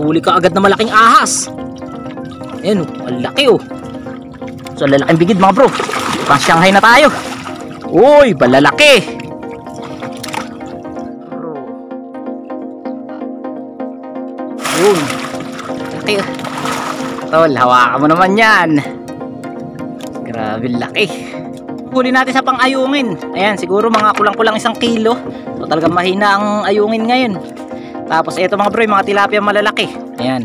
nakahuli ka agad na malaking ahas. Ayan, ang laki oh. So lalaking bigid mga bro. Pang Shanghai na tayo. Uy, balalaki. Yun. Laki oh. Tol, hawakan mo naman yan. Grabe laki. Huli natin sa pang-ayungin. Ayan, siguro mga kulang-kulang 1 kilo. So talagang mahina ang ayungin ngayon. Tapos eto mga bro, yung mga tilapia malalaki. Ayan.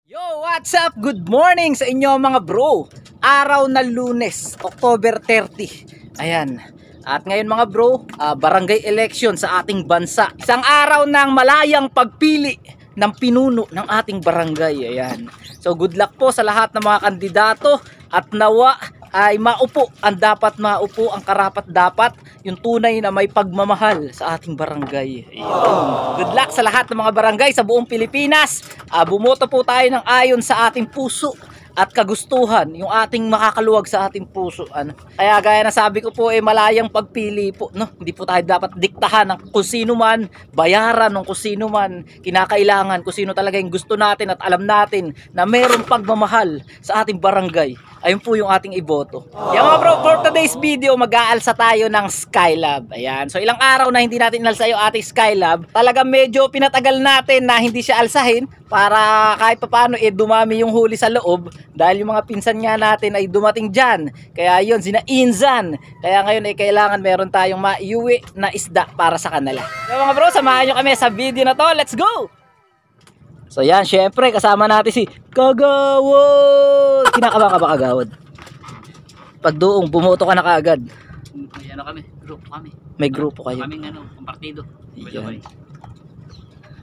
Yo, what's up? Good morning sa inyo mga bro. Araw na Lunes, October 30. Ayan. At ngayon mga bro, barangay election sa ating bansa. Isang araw ng malayang pagpili ng pinuno ng ating barangay. Ayan. So good luck po sa lahat ng mga kandidato at nawa ay maupo ang dapat maupo, ang karapat dapat, yung tunay na may pagmamahal sa ating barangay. Ayan. Good luck sa lahat ng mga barangay sa buong Pilipinas. Bumoto po tayo ng ayon sa ating puso at kagustuhan, yung ating makakaluwag sa ating puso. Kaya gaya na sabi ko po, malayang pagpili po, no? Hindi po tayo dapat diktahan ng kung sino man, bayaran ng kung sino man, kinakailangan kung sino talaga yung gusto natin at alam natin na mayroong pagmamahal sa ating barangay. Ayun po yung ating iboto. Yan mga bro, for today's video, mag-aalsa tayo ng Skylab. Ayan. So ilang araw na hindi natin inalsa yung ating Skylab. Talagang medyo pinatagal natin na hindi siya alsahin para kahit paano dumami yung huli sa loob. Dahil yung mga pinsan nga natin ay dumating dyan. Kaya yun, sina Inzan. Kaya ngayon kailangan meron tayong maiuwi na isda para sa kanila. So mga bro, samahan nyo kami sa video na to. Let's go! So yan, syempre kasama natin si Kagawad. Kinakabahan ka ba Kagawad? Pag doong bumoto ka na kaagad. May ano kami, grupo kami. May grupo kayo. Kaming partido.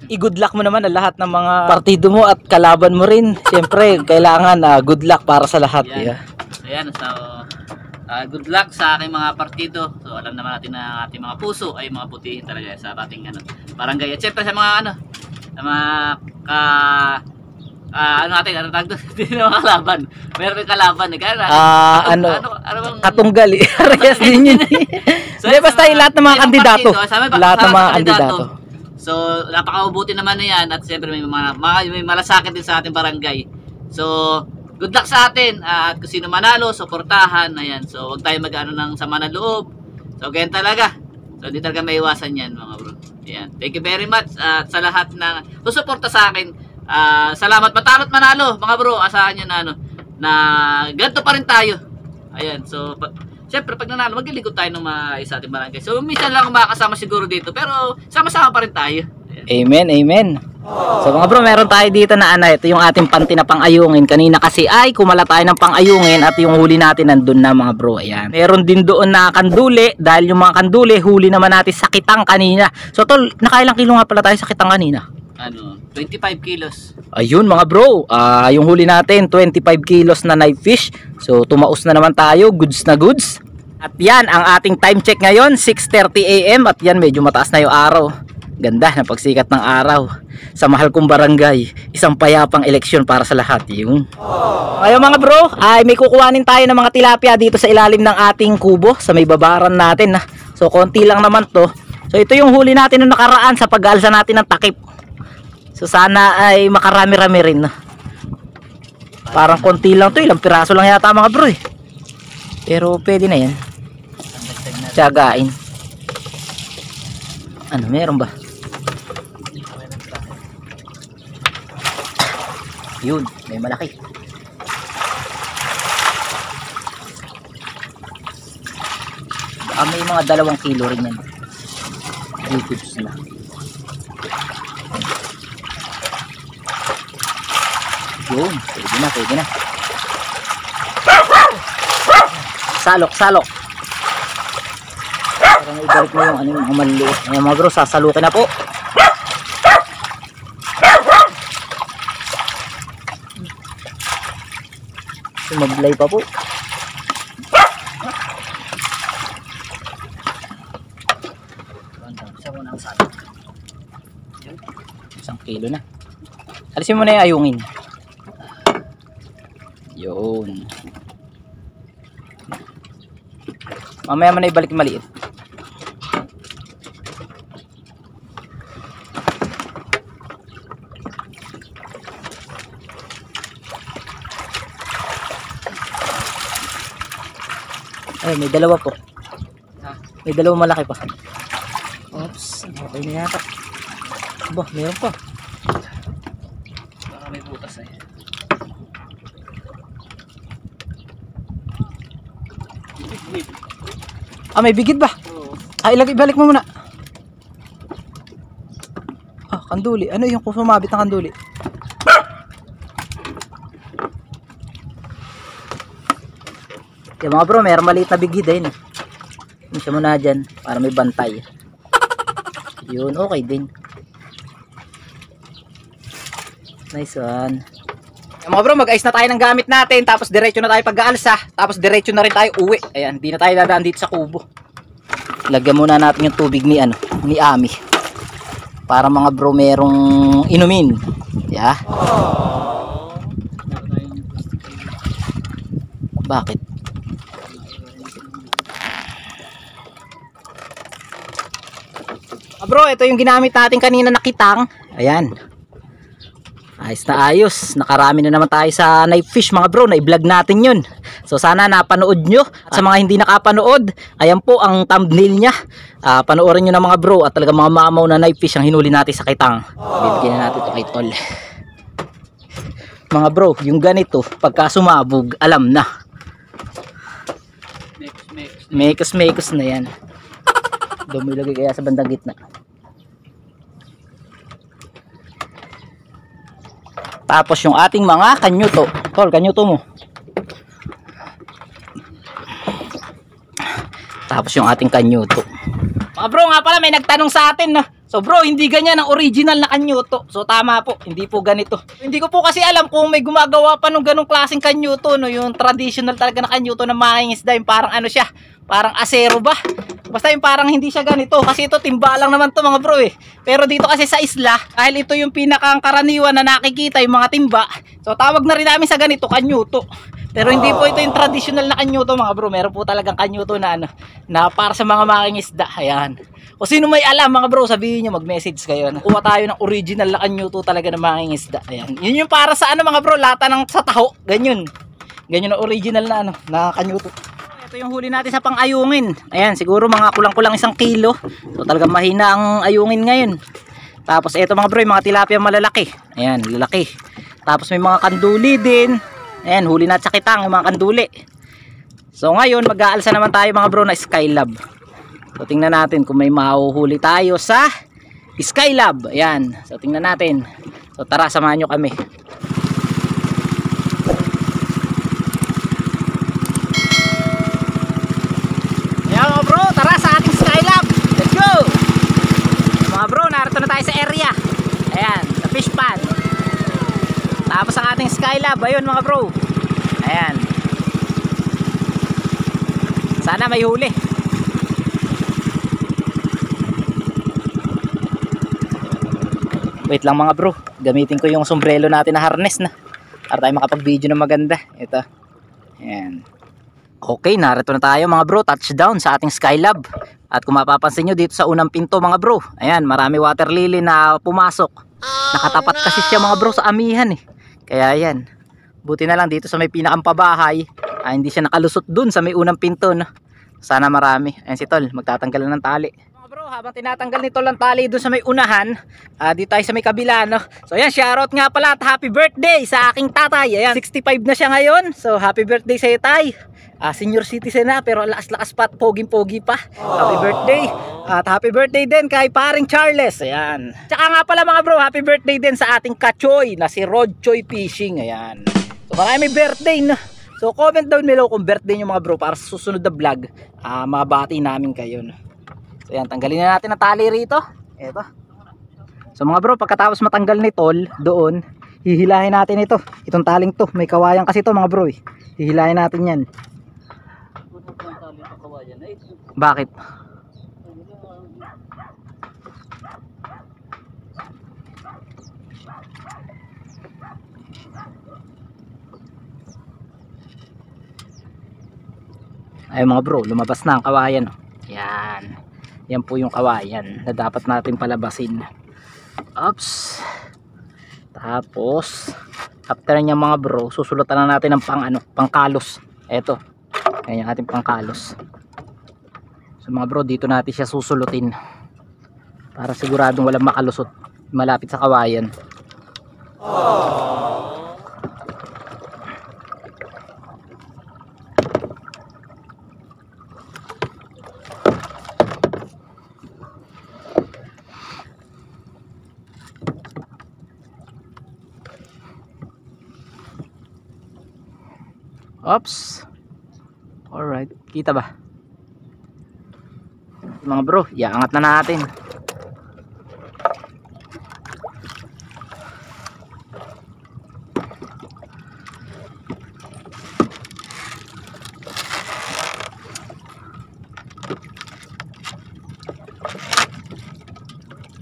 I-good luck mo naman ang lahat ng mga partido mo at kalaban mo rin. Syempre, kailangan good luck para sa lahat. Yan. Ayan, so good luck sa aking mga partido. So alam naman natin na ating mga puso ay mga putihin talaga sa ating barangay. At syempre sa mga sa mga ano tawag doon? Hindi na makalaban. Meron yung kalaban. Bang katunggali. Reyes din yun. So, basta lahat ng mga kandidato. Lahat ng mga kandidato. So, napakabuti naman na yan. At siyempre may malasakit din sa ating barangay. So, good luck sa atin. At kung sino manalo, suportahan. Ayan. So, huwag tayo mag-ano ng sama ng loob. So, ganyan talaga. So, hindi talaga may iwasan yan mga bro. Ayan. Thank you very much sa lahat na susuporta sa akin. Salamat matalo't manalo mga bro. Asahan nyo na ganito pa rin tayo. Ayan. So, syempre pag nanalo, maglilingkod tayo ng sa ating barangay. So, minsan lang makakasama siguro dito. Pero, sama-sama pa rin tayo. Ayan. Amen, amen. So mga bro, meron tayo dito na ito yung ating panty na pang-ayungin. Kanina kasi ay kumala tayo ng pang-ayungin at yung huli natin nandun na mga bro. Ayan. Meron din doon na kanduli dahil yung mga kanduli huli naman natin sa kitang kanina. So tol, nakailang kilo nga pala tayo sa kitang kanina? 25 kilos. Ayun mga bro, yung huli natin 25 kilos na knife fish. So tumaos na naman tayo, goods na goods. At yan ang ating time check ngayon, 6:30 AM. At yan medyo mataas na yung araw. Ganda ng pagsikat ng araw sa mahal kong barangay. Isang payapang eleksyon para sa lahat. Yung ngayon mga bro, ay may kukuhanin tayo ng mga tilapia dito sa ilalim ng ating kubo sa may babaran natin. So konti lang naman to. So ito yung huli natin noong nakaraan sa pag-alsa natin ng takip. So sana ay makarami-rami rin. Parang konti lang to, ilang piraso lang yata mga bro eh. Pero pwede na yan. Tiyagain. Ano meron ba? Yun, may malaki. Baka may mga 2 kilo rin yan. Ribs na. Yun, pwede na. Salok. Parang ibalik mo yung mga maliliit. Ayan mga bro, sasalukin na po. Sumablay pa po. Isang kilo na. Alisin mo na yung ayungin. Yun. Mamaya mo na ibalik yung maliit. Ay, may dalawa po. May dalawa malaki pa. Oops, okay na yata. Ba, meron pa. Baka may butas eh. Ah, may bigid ba? Oo. Ah, ibalik mo muna. Ah, kanduli. Ano yung kung sumabit ng kanduli? Yung mga bro, mayroong maliit na bigid din. Isa mo na dyan para may bantay. Yun, okay din. Nice one. Yung mga bro, mag-ayos na tayo ng gamit natin. Tapos diretso na tayo pag-aalsa. Tapos diretso na rin tayo uwi. Ayan, di na tayo dadaan dito sa kubo. Lagyan muna natin yung tubig ni Ami. Para mga bro merong inumin. Yeah. Bakit? Bro, ito yung ginamit natin kanina na kitang. Ayan. Ayos na ayos. Nakarami na naman tayo sa knife fish mga bro. Na-vlog natin yun. So sana napanood nyo. At sa mga hindi nakapanood, ayan po ang thumbnail nya. Panoorin nyo na mga bro. At talaga mga mamaw na knife fish ang hinuli natin sa kitang. Bibigyan na natin ito kay Tol. Mga bro, yung ganito, pagka sumabog, alam na. Mekos na yan. Dumilagay kaya sa bandang gitna. Tapos yung ating mga kanyuto. Tol, kanyuto mo. Tapos yung ating kanyuto. Mga bro, nga pala may nagtanong sa atin na. So bro, hindi ganyan ang original na kanyuto. So tama po, hindi po ganito. Hindi ko po kasi alam kung may gumagawa pa ng ganong klaseng kanyuto, no, yung traditional talaga na kanyuto na mangingisda, yung parang ano siya, parang asero ba? Basta yung parang hindi siya ganito. Kasi ito timba lang naman to mga bro eh. Pero dito kasi sa isla, dahil ito yung pinakangkaraniwan na nakikita yung mga timba, so tawag na rin namin sa ganito kanyuto. Pero hindi po ito yung traditional na kanyuto mga bro. Meron po talagang kanyuto na ano, na para sa mga mangingisda. Ayan. O sino may alam mga bro, sabihin nyo, mag-message kayo. Kuha tayo ng original na kanyuto talaga na mangingisda. Ayan. Yun yung para sa ano mga bro, lata ng sa taho. Ganyan. Ganyan na original na ano, na kanyuto. Ito yung huli natin sa pang-ayungin. Ayan, siguro mga kulang-kulang 1 kilo. So talagang mahina ang ayungin ngayon. Tapos ito mga bro, yung mga tilapia malalaki. Ayan, lalaki. Tapos may mga kanduli din. Ayan, huli natin sa kitang, yung mga kanduli. So ngayon, mag-aalsa naman tayo mga bro na Skylab. So tingnan natin kung may mahuhuli tayo sa Skylab. Ayan, so tingnan natin. So tara, samahan nyo kami. Ayan mga bro, tara sa ating Skylab. Let's go! Mga bro, narito na tayo sa area. Ayan, sa fish pond. Tapos ang ating Skylab, ayun mga bro. Ayan. Sana may huli. Wait lang mga bro, gamitin ko yung sombrero natin na harness na para tayo makapag-video na maganda. Ito. Ayan. Okay, narito na tayo mga bro, touchdown sa ating Skylab. At kung mapapansin nyo dito sa unang pinto mga bro, ayan, marami water lily na pumasok. Nakatapat kasi siya mga bro sa amihan eh. Kaya ayan, buti na lang dito sa may pinakampabahay, hindi siya nakalusot dun sa may unang pinto, no? Sana marami. Ayan si Tol, magtatanggal na ng tali. Mga bro, habang tinatanggal ni Tol ang tali dun sa may unahan, dito tayo sa may kabila, no? So ayan, shoutout nga pala at happy birthday sa aking tatay. Ayan, 65 na siya ngayon. So happy birthday sa iyo, tay. Senior citizen na pero lakas-lakas pa at poging-pogi pa. Happy birthday. At happy birthday din kay paring Charles. Ayan. Tsaka nga pala mga bro, happy birthday din sa ating kachoy na si Rod Choy Fishing. Ayan. So marami birthday na. So comment down below kung birthday nyo mga bro para sa susunod na vlog. Mabati namin kayo. So ayan, tanggalin na natin ang tali rito. Eto. So mga bro, pagkatapos matanggal ni Tol doon, hihilahin natin ito. Itong taling to. May kawayan kasi to mga bro eh. Hihilahin natin yan. Bakit? Ayun mga bro, lumabas na ang kawayan. Yan. Yan po yung kawayan na dapat natin palabasin. Oops. Tapos after niya mga bro, susulatan na natin ng pangkalos. Eto. Ayan yung ating pangkalos. So mga bro, dito natin siya susulutin para siguradong walang makalusot malapit sa kawayan. Oops. Alright, kita ba? Mga bro, iaangat na natin.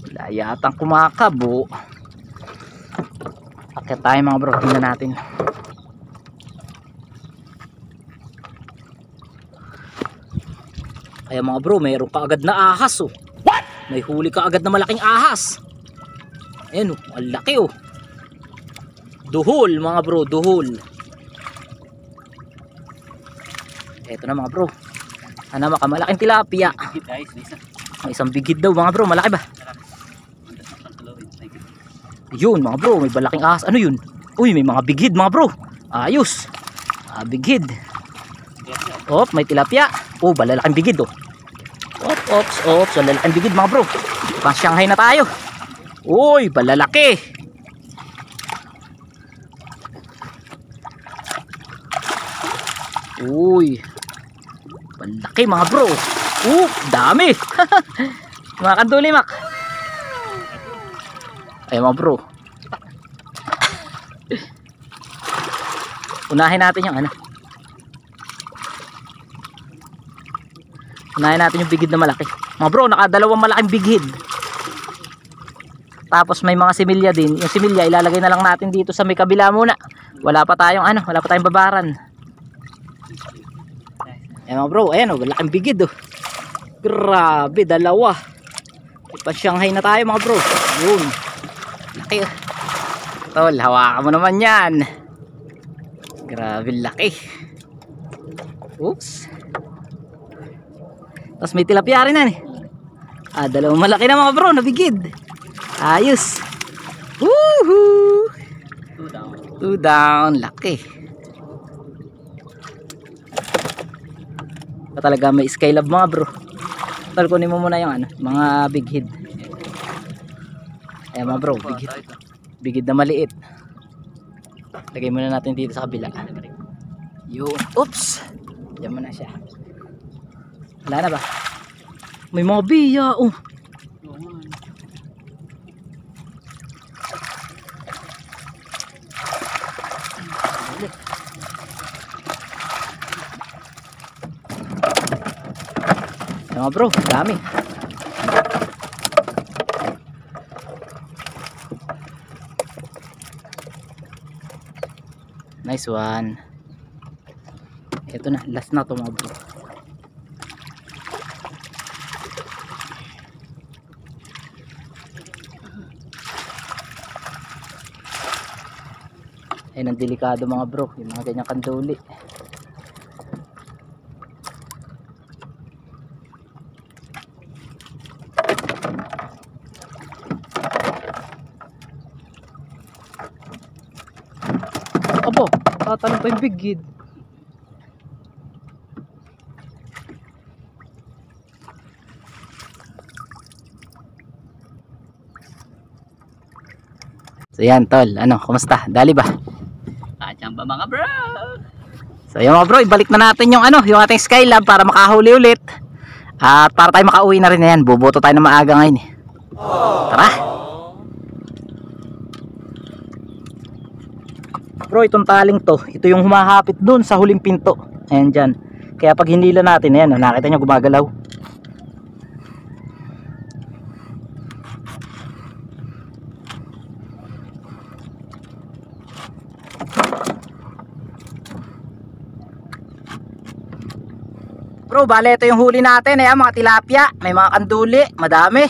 Wala yatang kumakabo. Akit tayo mga bro, tingnan natin. Kaya mga bro, mayroon ka agad na ahas oh. What? May huli ka agad na malaking ahas. Ayan oh, ang laki oh. Duhol mga bro, duhol. Eto na mga bro. Sana makamalaking tilapia. May isang bigid daw mga bro, malaki ba? Yun mga bro, may malaking ahas. Ano yun? Uy, may mga bigid mga bro. Ayos. Bigid. Op, may tilapia. Oh, balalaking bigid oh. Ops, balalaking bigid mga bro. Pang Shanghai na tayo. Uy, balalaki. Uy, balaki mga bro. Dami. Mga kanduli mak. Ay mga bro. Unahin natin yung ano. Unahin natin yung bigid na malaki. Mga bro, nakadalawang malaking bigid. Tapos may mga similya din. Yung similya ilalagay na lang natin dito sa may kabila muna. Wala pa tayong babaran. Ayan mga bro, ayan oh, malaking bigid oh. Grabe, dalawa. Ipa-Shanghai na tayo mga bro. Yun. Laki oh. Tol, hawakan mo naman yan. Grabe laki. Oops. Tapos may tilapia rin na eh. Dalawang malaki na mga bro, nabigid. Ayos. Woohoo! 2 down, laki. Talaga may skylab mga bro. Tal, kunin mo muna yung mga big head. Ayan mga bro, big head. Big head na maliit. Lagay muna natin dito sa kabila. Yun. Oops! Diyan muna siya. Wala na ba? May mga biya oh. Mga bro, dami. Nice one. Ito na, last na to mga bro. Ayan ang delikado mga bro, yung mga ganyang kanduli. Abo, tatanong pa yung bigid. So yan tol, kumusta? Dali ba? Kachamba mga bro. So yan mga bro, ibalik na natin yung yung ating Skylab para makahuli ulit. At para tayo makauwi na rin na yan. Buboto tayo na maaga ngayon eh. Tara. Bro, itong taling to, ito yung humahapit dun sa huling pinto. Ayan dyan. Kaya pag hinila natin, ayan, nakita nyo gumagalaw. Bro, bale ito yung huli natin. Ayan, mga tilapia. May mga kanduli. Madami.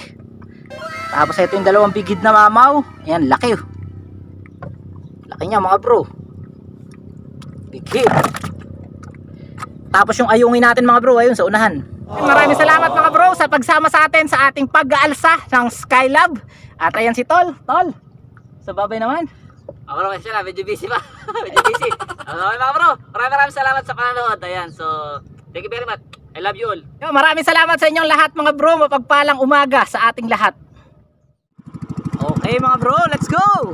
Tapos ito yung dalawang bigid na mamaw. Ayan, laki. Laki niya mga bro. Bigid. Tapos yung ayungin natin mga bro, ayun sa unahan. Maraming salamat mga bro sa pagsama sa atin sa ating pag-aalsa ng Skylab. At ayan si Tol. Tol, sa babay naman. Ako naman sila, medyo busy pa. Medyo busy. Okay mga bro, maraming salamat sa panonood. Ayan, so thank you very much. I love you all. Yo, maraming salamat sa inyong lahat mga bro. Mapagpalang umaga sa ating lahat. Okay mga bro, let's go!